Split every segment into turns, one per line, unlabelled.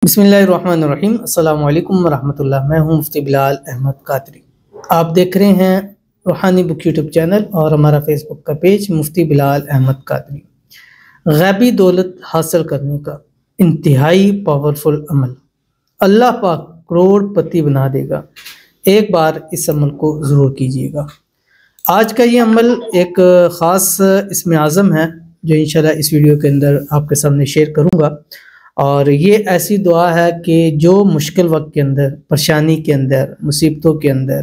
بسم اللہ الرحمن الرحیم۔ السلام علیکم ورحمۃ اللہ۔ میں ہوں مفتی بلال احمد قادری۔ آپ دیکھ رہے ہیں روحانی بک یوٹیوب چینل اور ہمارا فیس بک کا پیج مفتی بلال احمد قادری۔ غیبی دولت حاصل کرنے کا انتہائی پاورفل عمل، اللہ پاک کروڑ پتی بنا دے گا، ایک بار اس عمل کو ضرور کیجیے گا۔ آج کا یہ عمل ایک خاص اسم اعظم ہے جو انشاءاللہ اس ویڈیو کے اندر آپ کے سامنے شیئر کروں گا، اور یہ ایسی دعا ہے کہ جو مشکل وقت کے اندر، پریشانی کے اندر، مصیبتوں کے اندر،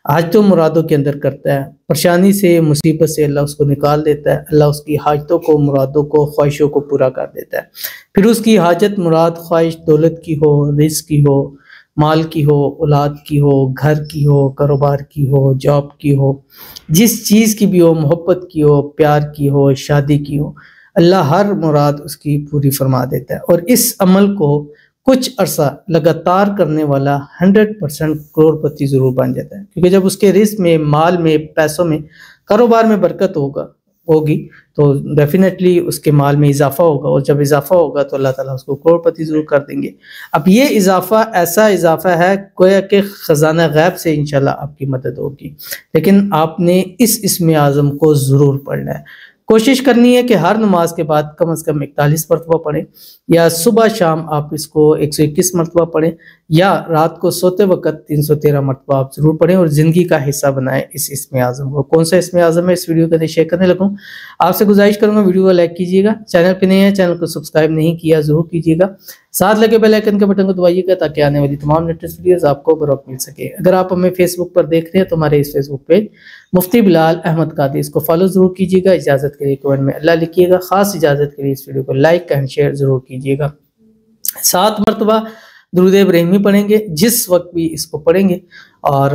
حاجتوں مرادوں کے اندر کرتا ہے، پریشانی سے، مصیبت سے اللہ اس کو نکال دیتا ہے، اللہ اس کی حاجتوں کو، مرادوں کو، خواہشوں کو پورا کر دیتا ہے۔ پھر اس کی حاجت مراد، خواہش دولت کی ہو، رزق کی ہو، مال کی ہو، اولاد کی ہو، گھر کی ہو، کاروبار کی ہو، جاب کی ہو، جس چیز کی بھی ہو، محبت کی ہو، پیار کی ہو، شادی کی ہو، اللہ ہر مراد اس کی پوری فرما دیتا ہے۔ اور اس عمل کو کچھ عرصہ لگاتار کرنے والا 100% کروڑ پتی ضرور بن جاتا ہے، کیونکہ جب اس کے رزق میں، مال میں، پیسوں میں، کاروبار میں برکت ہوگی تو ڈیفینیٹلی اس کے مال میں اضافہ ہوگا، اور جب اضافہ ہوگا تو اللہ تعالیٰ اس کو کروڑ پتی ضرور کر دیں گے۔ اب یہ اضافہ ایسا اضافہ ہے گویا کہ خزانہ غیب سے انشاءاللہ آپ کی مدد ہوگی، لیکن آپ نے اس اسم اعظم کو ضرور پڑھنا ہے۔ کوشش کرنی ہے کہ ہر نماز کے بعد کم از کم 41 مرتبہ پڑھیں، یا صبح شام آپ اس کو 121 مرتبہ پڑھیں، یا رات کو سوتے وقت 313 مرتبہ آپ ضرور پڑھیں، اور زندگی کا حصہ بنائیں اس اسم اعظم کو۔ کون سا اسم اعظم ہے اس ویڈیو کے اندر شیئر کرنے لگوں۔ آپ سے گزارش کروں گا ویڈیو کو لائک کیجیے گا، چینل پہ نہیں ہے چینل کو سبسکرائب نہیں کیا ضرور کیجیے گا، ساتھ لگے بیل آئیکن کے بٹن کو دبائیے گا تاکہ آنے والی تمام لیٹسٹ ویڈیوز آپ کو بروقت مل سکے۔ اگر آپ ہمیں فیس بک پر دیکھ رہے ہیں تو ہمارے اس فیس بک پیج مفتی بلال احمد قادری، اس کو فالو ضرور کیجیے گا۔ اجازت کے لیے کمنٹ میں اللہ لکھیے گا، خاص اجازت کے لیے اس ویڈیو کو لائک اینڈ شیئر ضرور کیجیے گا۔ 7 مرتبہ درود ابراہیمی پڑھیں گے جس وقت بھی اس کو پڑھیں گے، اور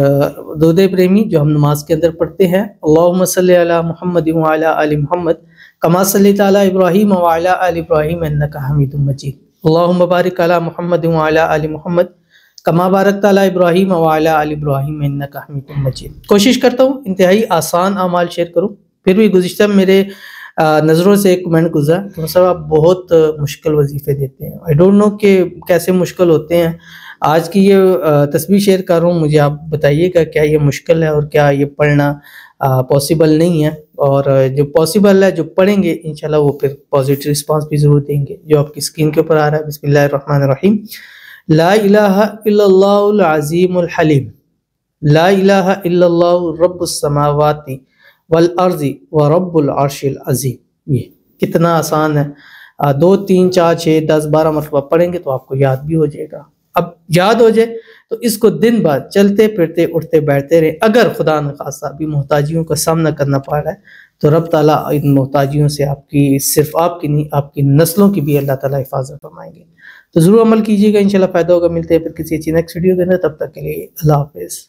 درود ابراہیمی جو ہم نماز کے اندر پڑھتے ہیں، اللہم صلی علی محمد وعلی آل محمد کما صلیت علی ابراہیم وعلی آل ابراہیم انک حمید مجید، اللہم بارک علی محمد وعلی آل محمد کما بارکت علی ابراہیم وعلی آل ابراہیم انک حمید مجید۔ کوشش کرتا ہوں انتہائی آسان اعمال شیئر کروں، پھر بھی گزشتہ میرے نظروں سے ایک کمنٹ گزرا کہ صاحب آپ بہت مشکل وظیفے دیتے ہیں، I don't know کہ کیسے مشکل ہوتے ہیں۔ آج کی یہ تسبیح شیئر کر رہا ہوں، مجھے آپ بتائیے گا کیا یہ مشکل ہے اور کیا یہ پڑھنا پاسبل نہیں ہے، اور جو پاسبل ہے جو پڑھیں گے انشاءاللہ وہ پھر پازیٹیو رسپانس بھی ضرور دیں گے، جو آپ کی اسکرین کے اوپر آ رہا ہے۔ بسم اللہ الرحمن الرحیم۔ لا الہ الا اللہ العظیم الحلیم، لا الہ الا اللہ رب السماوات والارض ورب العرش العظیم۔ یہ کتنا آسان ہے، 2 3 4 6 10 12 مرتبہ پڑھیں گے تو آپ کو یاد بھی ہو جائے گا۔ اب یاد ہو جائے تو اس کو دن بعد چلتے پھرتے اٹھتے بیٹھتے رہے۔ اگر خدا نخواستہ بھی محتاجیوں کا سامنا کرنا پڑ رہا ہے تو رب تعالیٰ ان محتاجیوں سے آپ کی، صرف آپ کی نہیں، آپ کی نسلوں کی بھی اللہ تعالیٰ حفاظت فرمائیں گے۔ تو ضرور عمل کیجیے گا، انشاءاللہ فائدہ ہوگا۔ ملتے ہیں پھر کسی اچھی نیکسٹ ویڈیو کے اندر، تب تک کے لیے اللہ حافظ۔